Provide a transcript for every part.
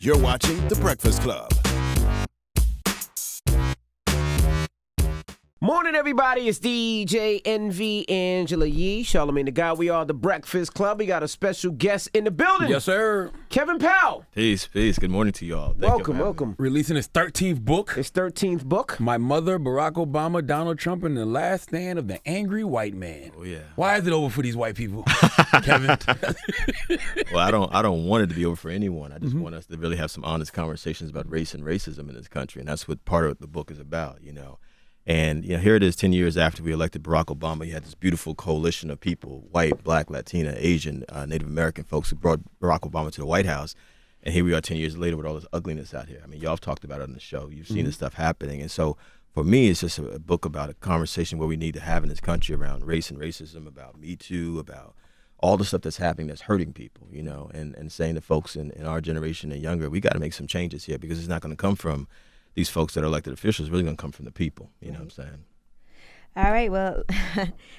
You're watching The Breakfast Club. Morning, everybody. It's DJ NV Angela Yee, Charlamagne the God. We are The Breakfast Club. We got a special guest in the building. Yes, sir. Kevin Powell. Peace. Good morning to y'all. Welcome. Releasing his 13th book. His 13th book. My Mother, Barack Obama, Donald Trump, and the Last Stand of the Angry White Man. Oh yeah. Why is it over for these white people, Kevin? Well, I don't want it to be over for anyone. I just want us to really have some honest conversations about race and racism in this country, and that's what part of the book is about, And here it is 10 years after we elected Barack Obama. You had this beautiful coalition of people, white, black, Latina, Asian, Native American folks who brought Barack Obama to the White House. And here we are 10 years later with all this ugliness out here. I mean, y'all have talked about it on the show. You've seen this stuff happening. And so for me, it's just a book about a conversation where we need to have in this country around race and racism, about Me Too, about all the stuff that's happening that's hurting people, and saying to folks in our generation and younger, we got to make some changes here because it's not going to come from these folks that are elected officials. Really going to come from the people. You know what I'm saying? All right. Well,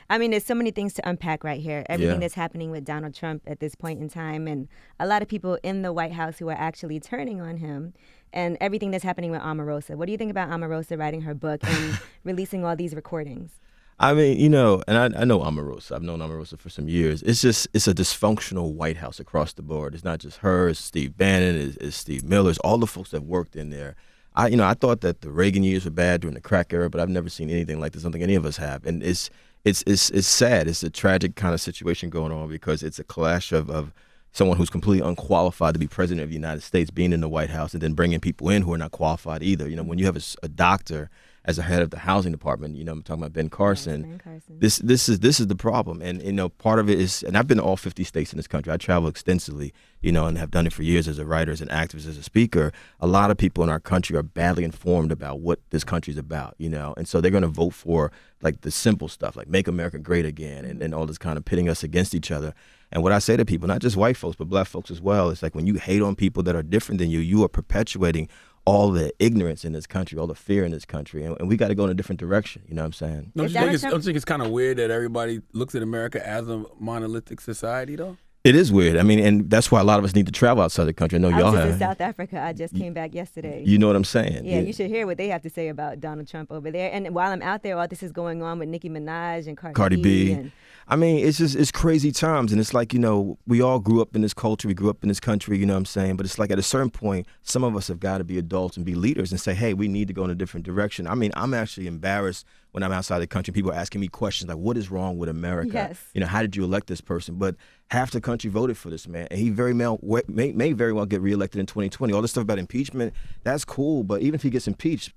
I mean, there's so many things to unpack right here. Everything that's happening with Donald Trump at this point in time, and a lot of people in the White House who are actually turning on him, and everything that's happening with Omarosa. What do you think about Omarosa writing her book and releasing all these recordings? I mean, and I know Omarosa. I've known Omarosa for some years. It's a dysfunctional White House across the board. It's not just her. It's Steve Bannon. It's Steve Miller. It's all the folks that worked in there. I thought that the Reagan years were bad during the crack era, but I've never seen anything like this. I don't think any of us have. And it's sad. It's a tragic kind of situation going on because it's a clash of someone who's completely unqualified to be president of the United States being in the White House and then bringing people in who are not qualified either. When you have a doctor as a head of the housing department, I'm talking about Ben Carson. Yes, Ben Carson. This is the problem. And, part of it is, and I've been to all 50 states in this country. I travel extensively, and have done it for years as a writer, as an activist, as a speaker. A lot of people in our country are badly informed about what this country's about, and so they're going to vote for like the simple stuff, like make America great again and all this kind of pitting us against each other. And what I say to people, not just white folks, but black folks as well, it's like when you hate on people that are different than you, you are perpetuating all the ignorance in this country, all the fear in this country, and we got to go in a different direction. You know what I'm saying? Don't you think it's kind of weird that everybody looks at America as a monolithic society, though? It is weird. I mean, and that's why a lot of us need to travel outside the country. I know y'all was have. in South Africa. I just came back yesterday. You know what I'm saying? Yeah, you should hear what they have to say about Donald Trump over there. And while I'm out there, all this is going on with Nicki Minaj and Cardi B. I mean, it's crazy times, and it's like, we all grew up in this culture, we grew up in this country, you know what I'm saying? But it's like at a certain point, some of us have got to be adults and be leaders and say, hey, we need to go in a different direction. I mean, I'm actually embarrassed when I'm outside the country. People are asking me questions like, what is wrong with America? Yes. How did you elect this person? But half the country voted for this man, and he may very well get reelected in 2020. All this stuff about impeachment, that's cool, but even if he gets impeached,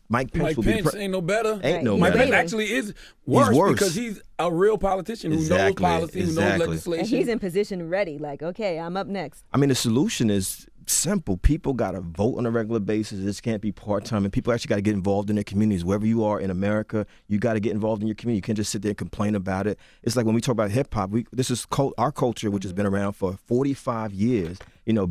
Mike Pence ain't no better. Ain't no Mike better. Pence actually is worse because he's a real politician who knows policy, who knows legislation. And he's in position ready, like, okay, I'm up next. I mean, the solution is simple. People got to vote on a regular basis. This can't be part-time, and people actually got to get involved in their communities. Wherever you are in America, you got to get involved in your community. You can't just sit there and complain about it. It's like when we talk about hip-hop, this is our culture, which has been around for 45 years,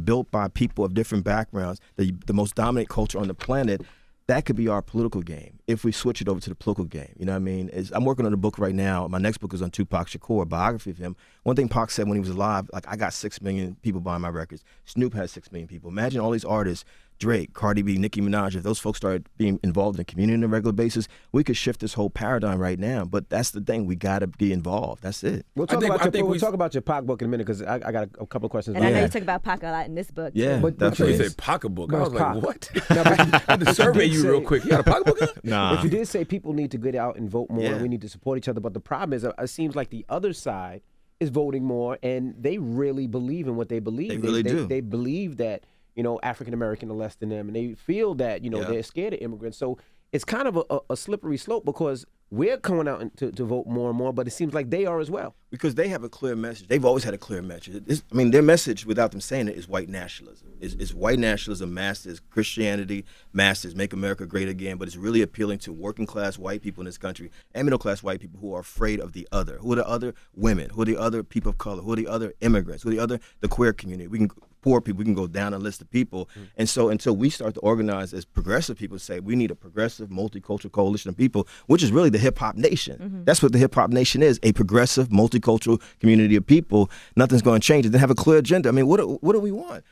built by people of different backgrounds, the most dominant culture on the planet. That could be our political game if we switch it over to the political game. You know what I mean? I'm working on a book right now. My next book is on Tupac Shakur, a biography of him. One thing Pac said when he was alive, like, I got 6 million people buying my records. Snoop has 6 million people. Imagine all these artists, Drake, Cardi B, Nicki Minaj, if those folks started being involved in the community on a regular basis, we could shift this whole paradigm right now. But that's the thing. We got to be involved. That's it. We'll talk about your Pac book in a minute because I got a couple of questions. And I know you talk about Pac a lot in this book. Yeah, too. But you said pocket book. I was Pac. like, what? I had to survey you real quick. You got a pocket book? Nah. If you did say people need to get out and vote more, and we need to support each other, but the problem is it seems like the other side is voting more, and they really believe in what they believe. They really do. They believe that African American are less than them, and they feel that they're scared of immigrants. So it's kind of a slippery slope because we're coming out to vote more and more, but it seems like they are as well. Because they have a clear message. They've always had a clear message. Their message, without them saying it, is white nationalism. It's white nationalism masked as Christianity, masked as make America great again, but it's really appealing to working class white people in this country and middle class white people who are afraid of the other. Who are the other women? Who are the other people of color? Who are the other immigrants? Who are the queer community? Poor people, we can go down a list of people. And so until we start to organize as progressive people, say we need a progressive multicultural coalition of people, which is really the hip hop nation. That's what the hip hop nation is, a progressive multicultural community of people. Nothing's going to change it. They have a clear agenda. I mean, what do we want?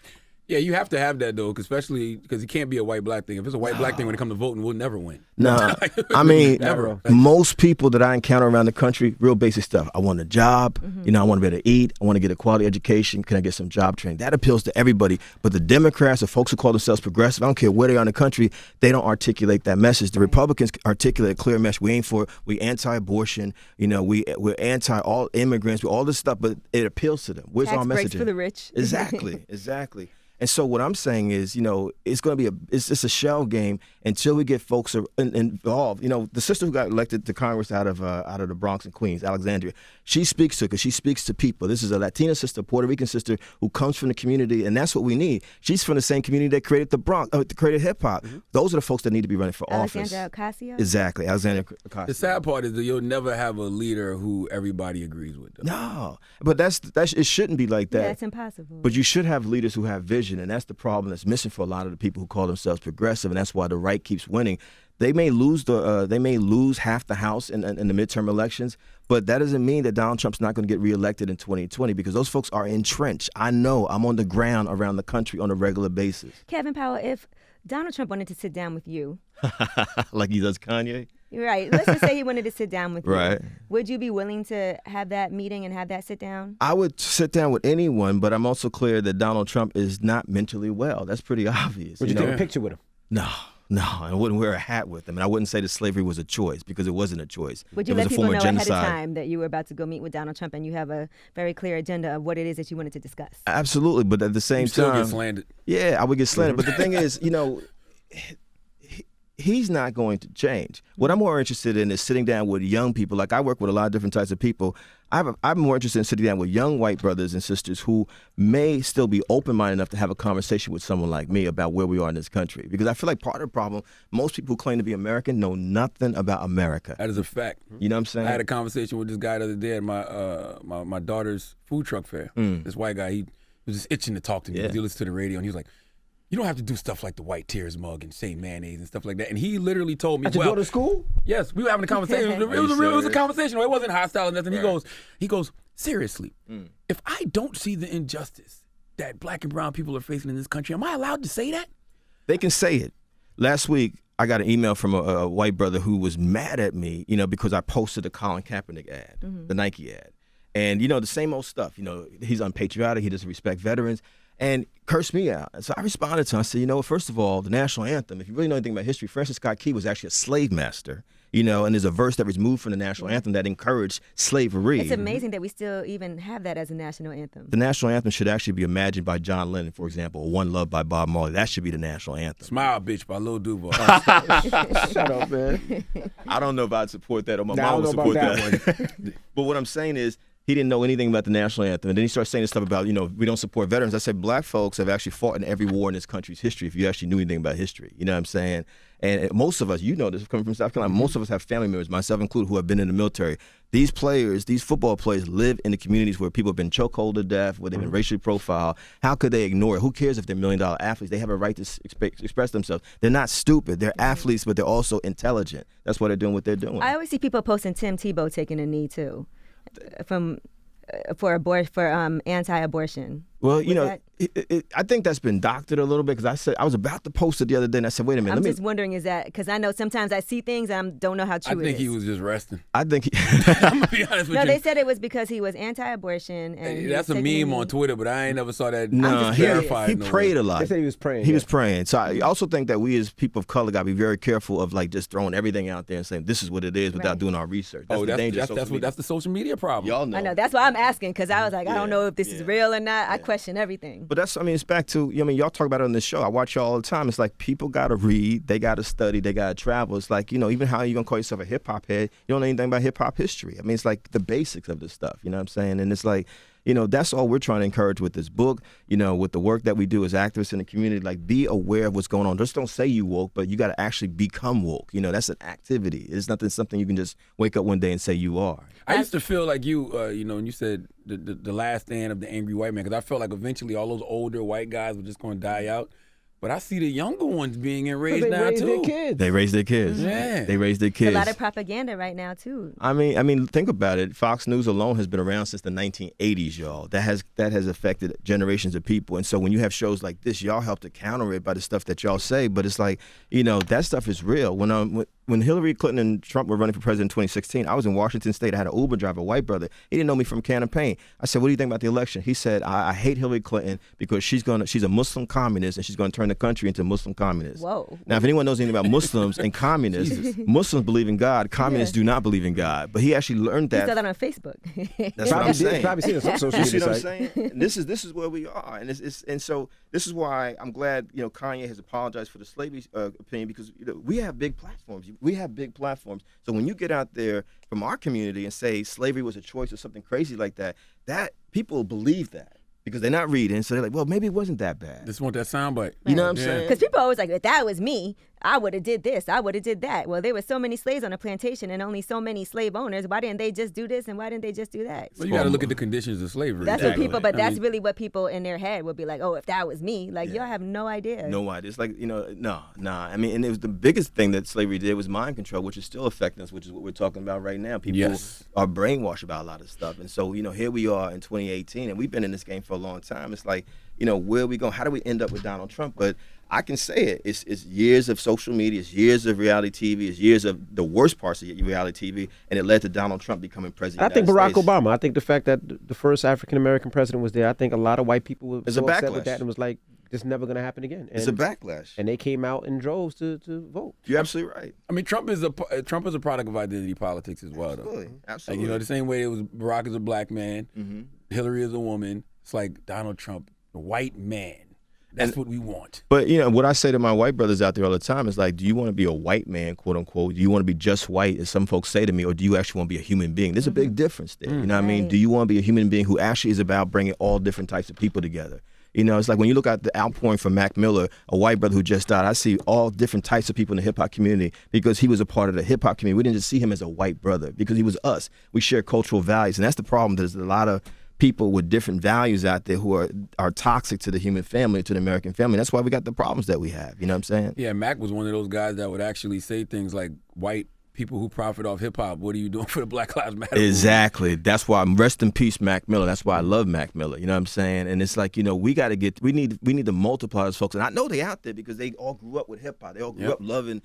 Yeah, you have to have that though, especially because it can't be a white-black thing. If it's a white-black thing when it comes to voting, we'll never win. No, I mean, Never. most people that I encounter around the country, real basic stuff. I want a job. You know, I want to be able to eat. I want to get a quality education. Can I get some job training? That appeals to everybody. But the Democrats, the folks who call themselves progressive, I don't care where they are in the country, they don't articulate that message. The Republicans articulate a clear message. We ain't for it. We anti-abortion. You know, we're anti all immigrants. We're all this stuff, but it appeals to them. Where's our messaging? Tax breaks for the rich. Exactly. And so what I'm saying is, you know, it's going to be it's a shell game until we get folks involved. You know, the sister who got elected to Congress out of the Bronx and Queens, Alexandria, she speaks to, because she speaks to people. This is a Latina sister, Puerto Rican sister who comes from the community, and that's what we need. She's from the same community that created the Bronx, created hip hop. Those are the folks that need to be running for office. Alexandria Ocasio? Exactly, Alexandria Ocasio. The sad part is that you'll never have a leader who everybody agrees with. Though. No, but that's it shouldn't be like that. Yeah, it's impossible. But you should have leaders who have vision, and that's the problem that's missing for a lot of the people who call themselves progressive, and that's why the right keeps winning. They may lose half the House in the midterm elections, but that doesn't mean that Donald Trump's not going to get reelected in 2020 because those folks are entrenched. I know. I'm on the ground around the country on a regular basis. Kevin Powell, if Donald Trump wanted to sit down with you, like he does Kanye, right? Let's just say he wanted to sit down with you. Right. Would you be willing to have that meeting and have that sit down? I would sit down with anyone, but I'm also clear that Donald Trump is not mentally well. That's pretty obvious. Would you take a picture with him? No, I wouldn't wear a hat with him, and I wouldn't say that slavery was a choice because it wasn't a choice. Would you it was let a people form know of ahead of genocide. time that you were about to go meet with Donald Trump and you have a very clear agenda of what it is that you wanted to discuss? Absolutely, but at the same You still time, get slandered. yeah, I would get slandered. But the thing is, you know, he's not going to change. What I'm more interested in is sitting down with young people. Like I work with a lot of different types of people. I'm more interested in sitting down with young white brothers and sisters who may still be open-minded enough to have a conversation with someone like me about where we are in this country. Because I feel like part of the problem, most people who claim to be American know nothing about America. That is a fact. You know what I'm saying? I had a conversation with this guy the other day at my daughter's food truck fair. This white guy, he was just itching to talk to me because he listened to the radio and he was like, you don't have to do stuff like the white tears mug and say mayonnaise and stuff like that. And he literally told me, Did you go to school? Yes, we were having a conversation. It was a conversation. It wasn't hostile or nothing. He goes, seriously, if I don't see the injustice that black and brown people are facing in this country, am I allowed to say that? They can say it. Last week, I got an email from a white brother who was mad at me, you know, because I posted the Colin Kaepernick ad, the Nike ad. And, you know, the same old stuff. You know, he's unpatriotic. He doesn't respect veterans. And cursed me out. And so I responded to him. I said, you know, first of all, the national anthem, if you really know anything about history, Francis Scott Key was actually a slave master, you know, and there's a verse that was moved from the national anthem that encouraged slavery. It's amazing that we still even have that as a national anthem. The national anthem should actually be imagined by John Lennon, for example, or One Love by Bob Marley. That should be the national anthem. Smile, bitch, by Lil Duval. Shut up, man. I don't know if I'd support that or my mom would support that. But what I'm saying is, he didn't know anything about the national anthem. And then he started saying this stuff about, you know, we don't support veterans. I said, black folks have actually fought in every war in this country's history, if you actually knew anything about history. You know what I'm saying? And most of us, you know this, coming from South Carolina, most of us have family members, myself included, who have been in the military. These players, these football players live in the communities where people have been chokehold to death, where they've been racially profiled. How could they ignore it? Who cares if they're $1 million athletes? They have a right to express themselves. They're not stupid. They're athletes, but they're also intelligent. That's why they're doing what they're doing. I always see people posting Tim Tebow taking a knee, too, for anti-abortion. Well, you know, I think that's been doctored a little bit because I was about to post it the other day and I said, wait a minute. I'm just wondering, is that because I know sometimes I see things and I don't know how true it is. I think he was just resting. I think I'm going to be honest with you. No, they said it was because he was anti-abortion. And that's a meme on Twitter, but I ain't never saw that. No, he no prayed a lot. They said he was praying. He was praying. So I also think that we as people of color got to be very careful of like just throwing everything out there and saying this is what it is without doing our research. That's the danger. That's the social media problem. Y'all know. I know. That's why I'm asking because I was like, I don't know if this is real or not. I question everything. But it's back to, y'all talk about it on this show. I watch y'all all the time. It's like people got to read, they got to study, they got to travel. It's like, even how you going to call yourself a hip-hop head, you don't know anything about hip-hop history. I mean, it's like the basics of this stuff, you know what I'm saying? And it's like, that's all we're trying to encourage with this book, with the work that we do as activists in the community, like be aware of what's going on. Just don't say you woke, but you got to actually become woke. That's an activity. It's not something you can just wake up one day and say you are. I used to feel like you, when you said the last stand of the angry white man, because I felt like eventually all those older white guys were just going to die out. But I see the younger ones being enraged They now raise too. their kids. They raise their kids. Yeah. They raise their It's kids. a lot of propaganda right now too. I mean, think about it. Fox News alone has been around since the 1980s, y'all. That has affected generations of people. And so when you have shows like this, y'all help to counter it by the stuff that y'all say. But it's like, that stuff is real. When Hillary Clinton and Trump were running for president in 2016, I was in Washington State. I had an Uber driver, a white brother. He didn't know me from a can of paint. I said, "What do you think about the election?" He said, "I hate Hillary Clinton because she's a Muslim communist and she's going to turn the country into Muslim communists." Whoa. Now, if anyone knows anything about Muslims and communists, Muslims believe in God. Communists do not believe in God. But he actually learned You that. saw that on Facebook. That's what I'm saying. Probably seen it on some social You see media what I'm site. saying? And this is where we are, and so this is why I'm glad Kanye has apologized for the slavery opinion, because we have big platforms. We have big platforms. So when you get out there from our community and say slavery was a choice or something crazy like that, that people believe that because they're not reading. So they're like, well, maybe it wasn't that bad. Just want that soundbite. You know what I'm saying? Because people are always like, if that was me, I would have did this, I would have did that. Well, there were so many slaves on a plantation and only so many slave owners. Why didn't they just do this and why didn't they just do that? Well, you got to look at the conditions of slavery. That's Exactly. what people, but I that's mean, really what people in their head would be like, oh, if that was me, like y'all have no idea. No idea. It's like, no. I mean, and it was the biggest thing that slavery did was mind control, which is still affecting us, which is what we're talking about right now. People are brainwashed about a lot of stuff. And so, here we are in 2018, and we've been in this game for a long time. It's like, where are we going? How do we end up with Donald Trump? But I can say it. It's years of social media. It's years of reality TV. It's years of the worst parts of reality TV, and it led to Donald Trump becoming president. I think Barack Obama. I think the fact that the first African American president was there. I think a lot of white people were so upset with that and was like, "This is never going to happen again." And, it's a backlash, and they came out in droves to vote. You're absolutely right. I mean, Trump is a product of identity politics as well, though. Absolutely. Like, the same way it was Barack is a black man, Hillary is a woman. It's like Donald Trump, the white man. That's what we want. But, what I say to my white brothers out there all the time is like, do you want to be a white man, quote unquote? Do you want to be just white, as some folks say to me, or do you actually want to be a human being? There's a big difference there. You know what I mean? Do you want to be a human being who actually is about bringing all different types of people together? It's like when you look at the outpouring from Mac Miller, a white brother who just died, I see all different types of people in the hip-hop community because he was a part of the hip-hop community. We didn't just see him as a white brother because he was us. We share cultural values, and that's the problem. There's a lot of people with different values out there who are toxic to the human family, to the American family. That's why we got the problems that we have. You know what I'm saying? Yeah, Mac was one of those guys that would actually say things like, white people who profit off hip-hop, what are you doing for the Black Lives Matter movement? Exactly. That's why rest in peace, Mac Miller. That's why I love Mac Miller. You know what I'm saying? And it's like, we need to multiply those folks. And I know they out there because they all grew up with hip-hop. They all grew up loving,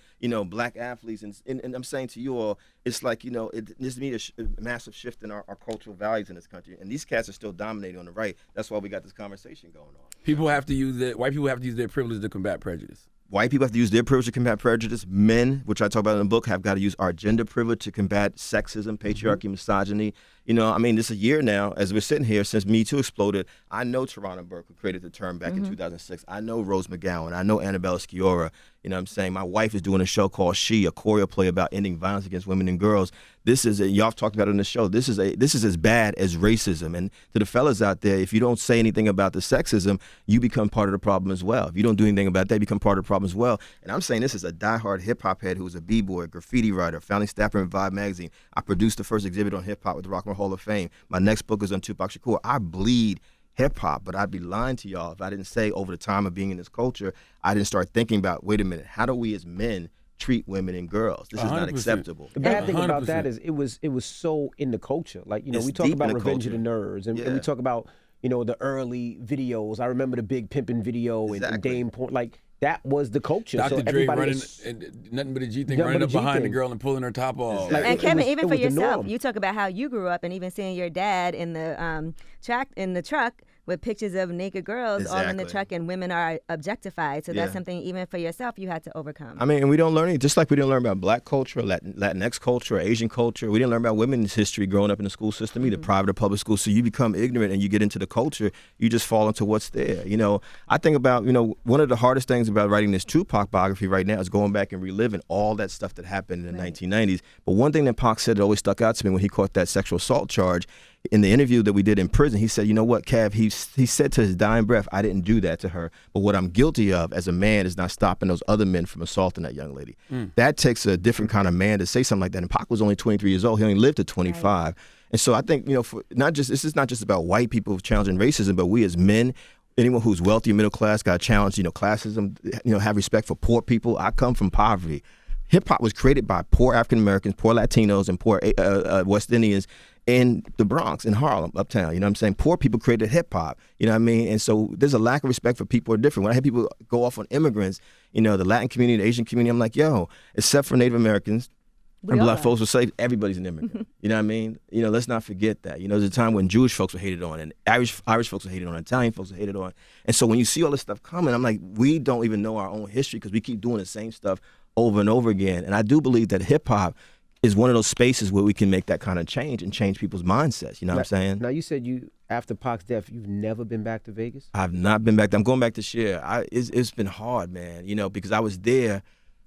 black athletes. And I'm saying to you all, it's like, there's a massive shift in our cultural values in this country. And these cats are still dominating on the right. That's why we got this conversation going on. White people have to use their privilege to combat prejudice. White people have to use their privilege to combat prejudice. Men, which I talk about in the book, have got to use our gender privilege to combat sexism, patriarchy, misogyny. This is a year now, as we're sitting here, since Me Too exploded. I know Tarana Burke, who created the term back in 2006. I know Rose McGowan. I know Annabella Sciorra. You know what I'm saying? My wife is doing a show called She, a choreo play about ending violence against women and girls. Y'all have talked about it on the show. This is as bad as racism. And to the fellas out there, if you don't say anything about the sexism, you become part of the problem as well. If you don't do anything about that, you become part of the problem as well. And I'm saying this is a diehard hip-hop head who was a b-boy, graffiti writer, founding staffer in Vibe magazine. I produced the first exhibit on hip-hop with the Rock and Roll Hall of Fame. My next book is on Tupac Shakur. I bleed hip-hop, but I'd be lying to y'all if I didn't say over the time of being in this culture, I didn't start thinking about, wait a minute, how do we as men treat women and girls? This is not 100%. acceptable. The bad thing 100%. about that is it was so in the culture. Like, It's we talk deep about in the Revenge culture. of the Nerds, and we talk about, the early videos. I remember the Big Pimpin' video and Dame Porn. Like, that was the culture. Dr. So Dre everybody running, was, and nothing but a G thing, Nothing running but a up G behind the thing. girl and pulling her top off. Like, And it Kevin, was- even it for was the yourself, norm. you talk about how you grew up and even seeing your dad in the truck with pictures of naked girls all in the Exactly. truck and women are objectified. So Yeah. that's something even for yourself you had to overcome. I mean, and we don't learn it, just like we didn't learn about black culture, Latinx culture, Asian culture. We didn't learn about women's history growing up in the school system, either private or public school. So you become ignorant and you get into the culture, you just fall into what's there. I think about, one of the hardest things about writing this Tupac biography right now is going back and reliving all that stuff that happened in the 1990s. But one thing that Pac said that always stuck out to me when he caught that sexual assault charge, in the interview that we did in prison, he said, you know what, Kev, he said to his dying breath, I didn't do that to her. But what I'm guilty of as a man is not stopping those other men from assaulting that young lady. That takes a different kind of man to say something like that. And Pac was only 23 years old. He only lived to 25. Right. And so I think, this is not just about white people challenging racism, but we as men, anyone who's wealthy, middle class, got to challenge, classism, have respect for poor people. I come from poverty. Hip-hop was created by poor African Americans, poor Latinos, and poor West Indians in the Bronx, in Harlem, uptown. You know what I'm saying? Poor people created hip-hop. You know what I mean? And so there's a lack of respect for people who are different. When I hear people go off on immigrants, the Latin community, the Asian community, I'm like, yo, except for Native Americans, and black folks will say everybody's an immigrant. You know what I mean? Let's not forget that. There's a time when Jewish folks were hated on, and Irish folks were hated on, Italian folks were hated on. And so when you see all this stuff coming, I'm like, we don't even know our own history because we keep doing the same stuff over and over again. And I do believe that hip-hop is one of those spaces where we can make that kind of change and change people's mindsets. You know what I'm saying? Now, you said after Pac's death, you've never been back to Vegas? I've not been back. I'm going back this year. It's been hard, man, because I was there.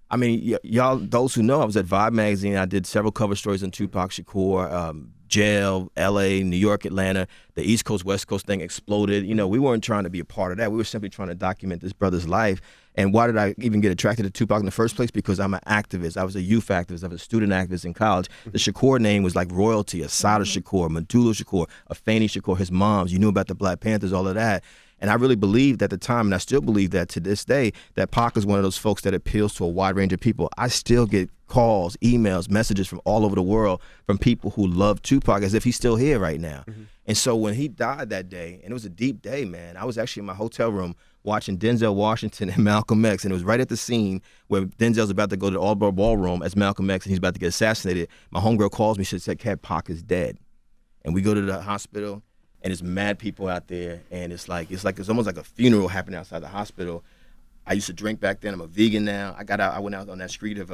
I mean, y'all, those who know, I was at Vibe magazine. I did several cover stories on Tupac Shakur, jail, L.A., New York, Atlanta. The East Coast, West Coast thing exploded. We weren't trying to be a part of that. We were simply trying to document this brother's life. And why did I even get attracted to Tupac in the first place? Because I'm an activist. I was a youth activist. I was a student activist in college. The Shakur name was like royalty. Assata Shakur, Medulla Shakur, Afeni Shakur, his moms. You knew about the Black Panthers, all of that. And I really believed at the time, and I still believe that to this day, that Pac is one of those folks that appeals to a wide range of people. I still get calls, emails, messages from all over the world from people who love Tupac as if he's still here right now. And so when he died that day, and it was a deep day, man, I was actually in my hotel room watching Denzel Washington and Malcolm X, and it was right at the scene where Denzel's about to go to the All-Bar Ballroom as Malcolm X, and he's about to get assassinated. My homegirl calls me, she said, "Cat, Pac is dead." And we go to the hospital, and it's mad people out there, and it's almost like a funeral happening outside the hospital. I used to drink back then. I'm a vegan now. I went out on that street of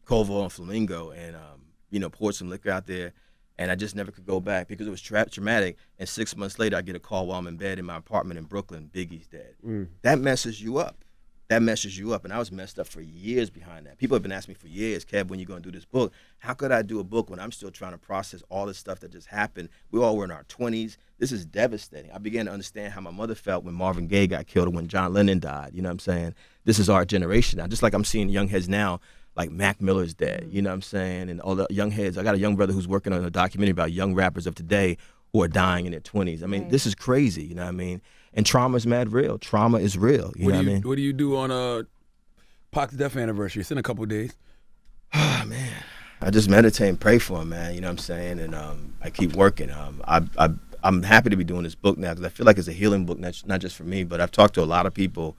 Koval and Flamingo, and poured some liquor out there, and I just never could go back because it was traumatic. And 6 months later, I get a call while I'm in bed in my apartment in Brooklyn. Biggie's dead. That messes you up. And I was messed up for years behind that. People have been asking me for years, "Kev, when you going to do this book?" How could I do a book when I'm still trying to process all this stuff that just happened? We all were in our 20s. This is devastating. I began to understand how my mother felt when Marvin Gaye got killed or when John Lennon died. You know what I'm saying? This is our generation now. Just like I'm seeing young heads now, like Mac Miller's dead. You know what I'm saying? And all the young heads. I got a young brother who's working on a documentary about young rappers of today who are dying in their 20s. I mean, This is crazy. You know what I mean? And trauma is mad real. Trauma is real. You know what I mean? What do you do on Pac's death anniversary? It's in a couple of days. Oh, man. I just meditate and pray for him, man. You know what I'm saying? And I keep working. I'm happy to be doing this book now because I feel like it's a healing book, not just for me, but I've talked to a lot of people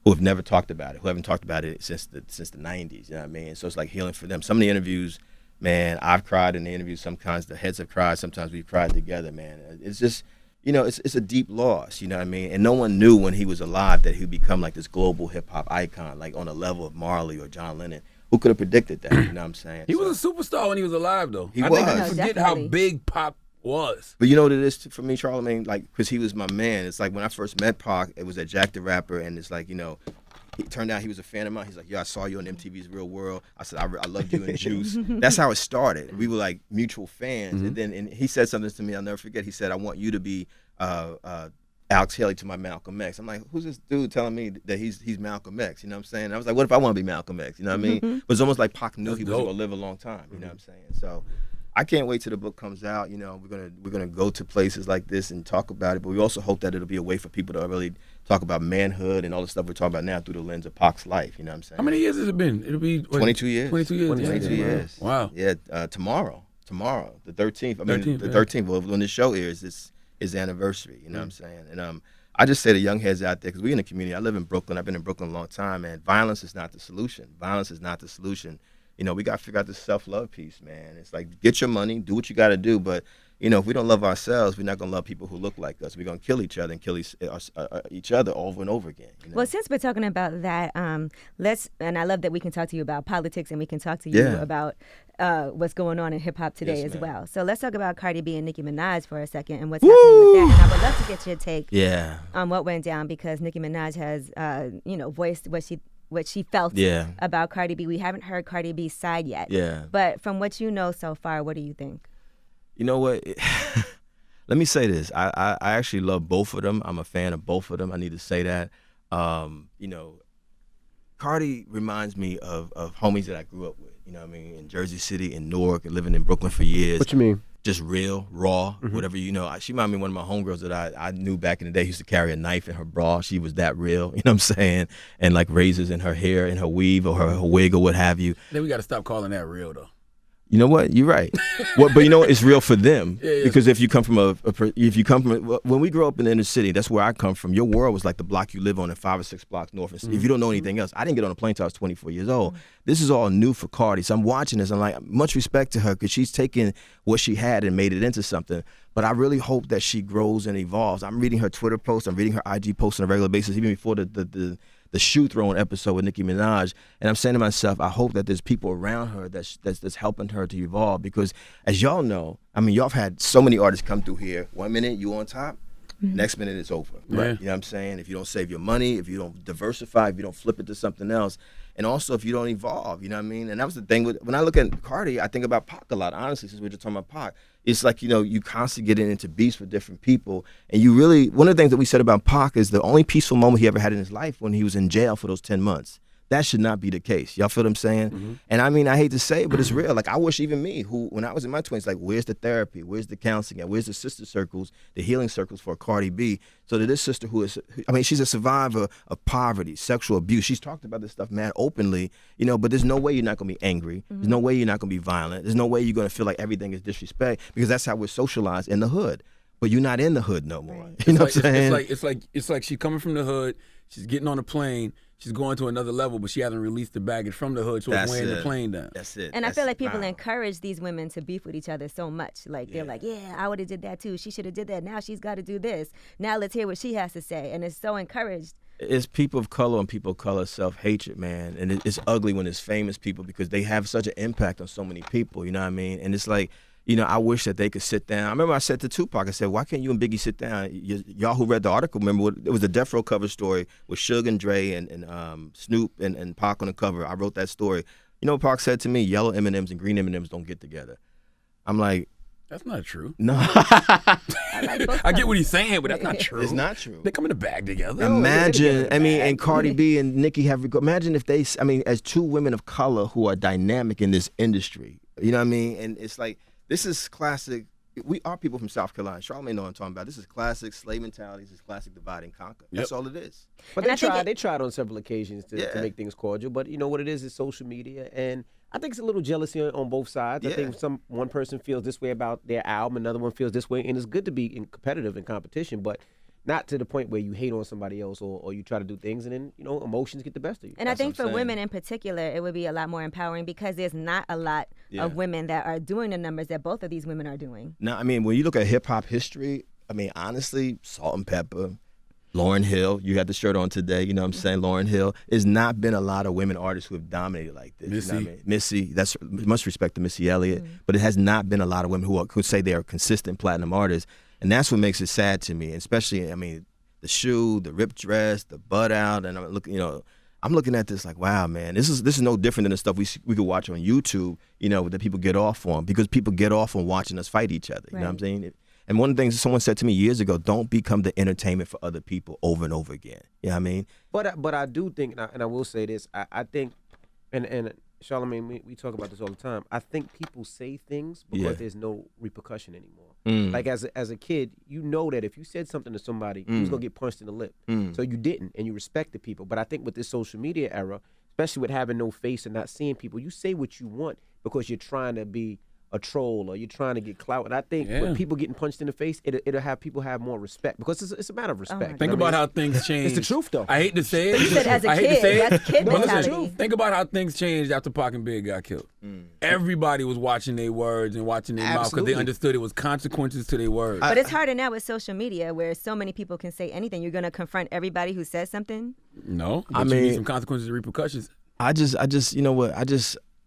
who have never talked about it, who haven't talked about it since the 90s. You know what I mean? So it's like healing for them. Some of the interviews, man, I've cried in the interviews. Sometimes the heads have cried. Sometimes we've cried together, man. It's just... it's a deep loss, you know what I mean? And no one knew when he was alive that he'd become like this global hip-hop icon, like on a level of Marley or John Lennon. Who could have predicted that, you know what I'm saying? He was a superstar when he was alive, though. He I was. think I forget how big Pac was. But you know what it is for me, Charlamagne? Like, because he was my man. It's like when I first met Pac, it was at Jack the Rapper, and it's like, it turned out he was a fan of mine. He's like, "Yo, I saw you on MTV's Real World." I said, I loved you in Juice. That's how it started. We were like mutual fans. And then he said something to me I'll never forget. He said, "I want you to be Alex Haley to my Malcolm X." I'm like, who's this dude telling me that he's Malcolm X? You know what I'm saying? I was like, what if I want to be Malcolm X? You know what I mean? But it's almost like Pac knew he was going to live a long time. You know what I'm saying? So I can't wait till the book comes out. We're gonna go to places like this and talk about it, but we also hope that it'll be a way for people to really talk about manhood and all the stuff we're talking about now through the lens of Pac's life. You know what I'm saying? How many years has it been? It'll be 22 years. 22 years. 22 years. Wow. Yeah. Tomorrow, the 13th. The 13th. Well, when this show airs, this is the anniversary. You know what I'm saying? And I just say to young heads out there, because we're in the community. I live in Brooklyn. I've been in Brooklyn a long time, man. Violence is not the solution. We got to figure out this self-love piece, man. It's like, get your money, do what you got to do, but if we don't love ourselves, we're not going to love people who look like us. We're going to kill each other and kill each other over and over again. Well, since we're talking about that, and I love that we can talk to you about politics and we can talk to you about what's going on in hip-hop today as well. So let's talk about Cardi B and Nicki Minaj for a second and what's happening with that. And I would love to get your take on what went down because Nicki Minaj has, voiced what she felt about Cardi B. We haven't heard Cardi B's side yet. Yeah. But from what you know so far, what do you think? You know what? Let me say this. I actually love both of them. I'm a fan of both of them. I need to say that. Cardi reminds me of homies that I grew up with. You know what I mean? In Jersey City, in Newark, and living in Brooklyn for years. What you mean? just real, raw, whatever, she reminded me of one of my homegirls that I knew back in the day. Used to carry a knife in her bra. She was that real, you know what I'm saying? And like razors in her hair, in her weave or her wig or what have you. Then we got to stop calling that real, though. You know what? You're right. But you know what? It's real for them. Because if you come from when we grow up in the inner city, that's where I come from. Your world was like the block you live on and 5 or 6 blocks north. If you don't know anything else, I didn't get on a plane until I was 24 years old. This is all new for Cardi. So I'm watching this. I'm like, much respect to her because she's taken what she had and made it into something. But I really hope that she grows and evolves. I'm reading her Twitter posts. I'm reading her IG posts on a regular basis, even before the shoe throwing episode with Nicki Minaj, and I'm saying to myself, I hope that there's people around her that's helping her to evolve, because as y'all know, I mean, y'all have had so many artists come through here. 1 minute you on top, next minute it's over. Right. You know what I'm saying? If you don't save your money, if you don't diversify, if you don't flip it to something else, and also if you don't evolve, you know what I mean? And that was the thing when I look at Cardi, I think about Pac a lot, honestly, since we were just talking about Pac. It's like, you constantly getting into beefs with different people. And you really, one of the things that we said about Pac is the only peaceful moment he ever had in his life when he was in jail for those 10 months. That should not be the case. Y'all feel what I'm saying? And I mean, I hate to say it, but it's real. Like, I wish even me, who, when I was in my 20s, like, where's the therapy? Where's the counseling? Where's the sister circles, the healing circles for Cardi B? So that this sister she's a survivor of poverty, sexual abuse. She's talked about this stuff, man, openly, but there's no way you're not going to be angry. There's no way you're not going to be violent. There's no way you're going to feel like everything is disrespect, because that's how we're socialized in the hood. But you're not in the hood no more. You know what I'm saying? It's like she's coming from the hood, she's getting on a plane, she's going to another level, but she hasn't released the baggage from the hood, so it's weighing the plane down. That's it. And I feel like people encourage these women to beef with each other so much. Like, they're like, yeah, I would have did that too. She should have did that. Now she's got to do this. Now let's hear what she has to say. And it's so encouraged. It's people of color and people of color self-hatred, man. And it's ugly when it's famous people, because they have such an impact on so many people, you know what I mean? And it's like, I wish that they could sit down. I remember I said to Tupac, I said, why can't you and Biggie sit down? Y'all who read the article, remember, it was a Death Row cover story with Suge and Dre and Snoop and Pac on the cover. I wrote that story. You know what Pac said to me? Yellow M&Ms and green M&Ms don't get together. I'm like, that's not true. No. I get what he's saying, but that's not true. It's not true. They come in a bag together. Imagine, and Cardi B and Nicki imagine if they, as two women of color who are dynamic in this industry, you know what I mean? And it's like, this is classic. We are people from South Carolina. Charlamagne know what I'm talking about. This is classic slave mentality. This is classic divide and conquer. That's all it is. But they tried on several occasions to make things cordial. But you know what it is social media. And I think it's a little jealousy on both sides. I think one person feels this way about their album, another one feels this way. And it's good to be competitive in competition, but not to the point where you hate on somebody else or you try to do things and then, emotions get the best of you. And That's I think for women in particular, it would be a lot more empowering, because there's not a lot of women that are doing the numbers that both of these women are doing. Now, when you look at hip-hop history, honestly, Salt and Pepper, Lauryn Hill, you had the shirt on today, you know what I'm saying? Lauryn Hill. There's not been a lot of women artists who have dominated like this. Missy. You know what I mean? Missy, that's much respect to Missy Elliott, but it has not been a lot of women who say they are consistent platinum artists. And that's what makes it sad to me, especially, the shoe, the ripped dress, the butt out, and I'm looking at this like, wow, man, this is no different than the stuff we could watch on YouTube, that people get off on, because people get off on watching us fight each other. You know what I'm saying? And one of the things someone said to me years ago, don't become the entertainment for other people over and over again. You know what I mean? But I do think, and I will say this, I think, and Charlamagne, we talk about this all the time. I think people say things because there's no repercussion anymore. Like as a kid, you know that if you said something to somebody, you was gonna get punched in the lip. So you didn't, and you respected people. But I think with this social media era, especially with having no face and not seeing people, you say what you want because you're trying to be a troll or you're trying to get clout. And I think with people getting punched in the face, it'll have people have more respect, because it's a matter of respect. Think about how things change. It's the truth, though. I hate to say it. You said as a kid, that's kid mentality. Think about how things changed after Pac and Big got killed. Everybody was watching their words and watching their mouth, because they understood it was consequences to their words. But it's harder now with social media, where so many people can say anything. You're going to confront everybody who says something? No, but you need some consequences and repercussions. I just, you know what,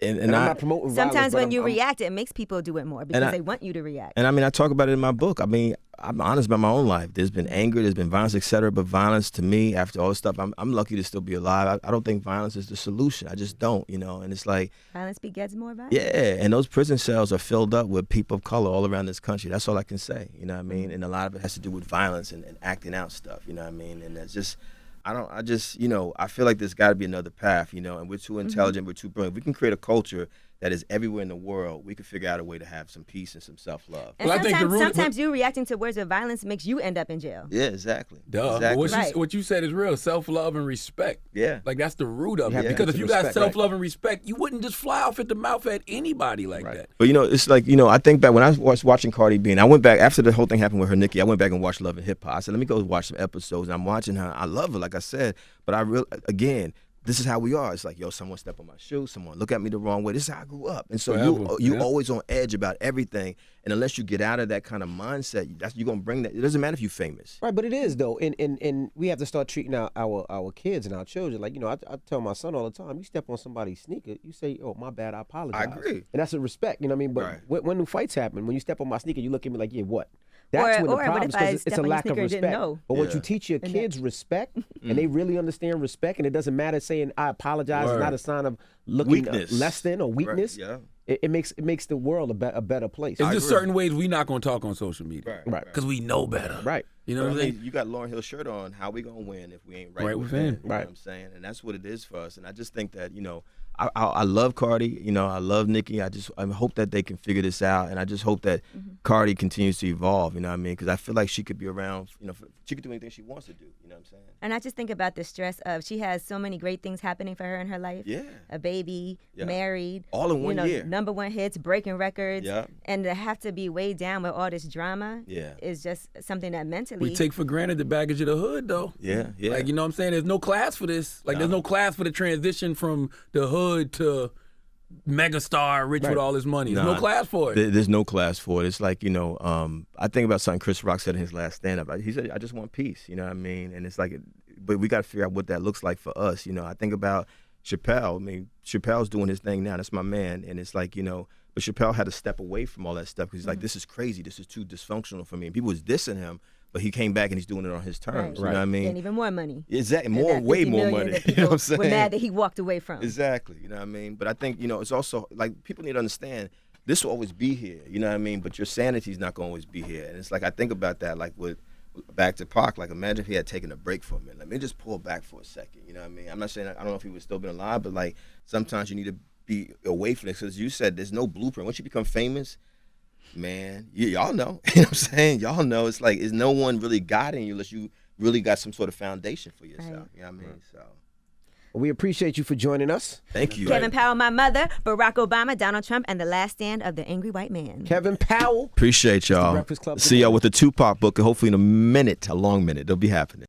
And I'm not promoting sometimes violence, when you react, it makes people do it more because they want you to react. And I talk about it in my book. I'm honest about my own life. There's been anger, there's been violence, etc. But violence, to me, after all this stuff, I'm lucky to still be alive. I don't think violence is the solution. I just don't, And it's like violence begets more violence. Yeah, and those prison cells are filled up with people of color all around this country. That's all I can say. You know what I mean? And a lot of it has to do with violence and acting out stuff. You know what I mean? And that's just. I feel like there's got to be another path, and we're too intelligent, we're too brilliant. We can create a culture that is everywhere in the world, we could figure out a way to have some peace and some self-love. And sometimes you reacting to words of violence makes you end up in jail. Yeah, exactly. Duh. Exactly. What you said is real. Self-love and respect. Yeah. Like, that's the root of it. Yeah. Because if you got Respect, self-love and respect, you wouldn't just fly off at the mouth at anybody like that. But, it's like, I think back when I was watching Cardi B, and I went back after the whole thing happened with her, Nicki, I went back and watched Love and Hip Hop. I said, let me go watch some episodes. And I'm watching her. I love her, like I said. But again, this is how we are. It's like, someone step on my shoe, someone look at me the wrong way. This is how I grew up. And so you're always on edge about everything. And unless you get out of that kind of mindset, you're going to bring that. It doesn't matter if you're famous. Right, but it is, though. And we have to start treating our kids and our children. Like, I tell my son all the time, you step on somebody's sneaker, you say, oh, my bad, I apologize. I agree. And that's a respect, you know what I mean? But when the fights happen, when you step on my sneaker, you look at me like, yeah, what? That's when the problem is, because it's a lack of respect. But once you teach your kids respect, and they really understand respect, and it doesn't matter saying I apologize is not a sign of looking less than or weakness. Right. Yeah. It makes the world a better place. It's just certain ways we're not going to talk on social media. Right. Because we know better. Right. You know what I'm saying? You got Lauryn Hill shirt on. How we going to win if we ain't Right with within? him? You know what I'm saying? And that's what it is for us. And I just think that, I love Cardi. I love Nicki. I hope that they can figure this out. And I just hope that Cardi continues to evolve, you know what I mean? Because I feel like she could be around, she could do anything she wants to do, you know what I'm saying? And I just think about the stress of she has so many great things happening for her in her life. Yeah. A baby, married. All in one year. #1 hits, breaking records. Yeah. And to have to be weighed down with all this drama is just something that mentally. We take for granted the baggage of the hood, though. Yeah, yeah. Like, you know what I'm saying? There's no class for this. Like, there's no class for the transition from the hood to megastar, rich with all his money. There's no class for it. There's no class for it. It's like, I think about something Chris Rock said in his last stand-up. He said, I just want peace, you know what I mean? And it's like, but we got to figure out what that looks like for us. I think about Chappelle. I mean, Chappelle's doing his thing now. That's my man. And it's like, but Chappelle had to step away from all that stuff because he's like, this is crazy. This is too dysfunctional for me. And people was dissing him. But he came back and he's doing it on his terms. You know what I mean? And even more money. Exactly. Way more money. You know what I'm saying? We're mad that he walked away from. Exactly. You know what I mean? But I think, it's also, like, people need to understand, this will always be here. You know what I mean? But your sanity's not going to always be here. And it's like, I think about that, like, back to Pac. Like, imagine if he had taken a break for a minute. Let me just pull back for a second. You know what I mean? I'm not saying, I don't know if he would still been alive, but, like, sometimes you need to be away from this. Because you said there's no blueprint. Once you become famous, man, y'all know. You know what I'm saying? Y'all know. It's like, is no one really guiding you unless you really got some sort of foundation for yourself. Right. You know what I mean? So we appreciate you for joining us. Thank you. Kevin Powell, my mother, Barack Obama, Donald Trump, and the last stand of the angry white man. Kevin Powell. Appreciate y'all. Breakfast Club See y'all with the Tupac book, and hopefully in a long minute, it'll be happening.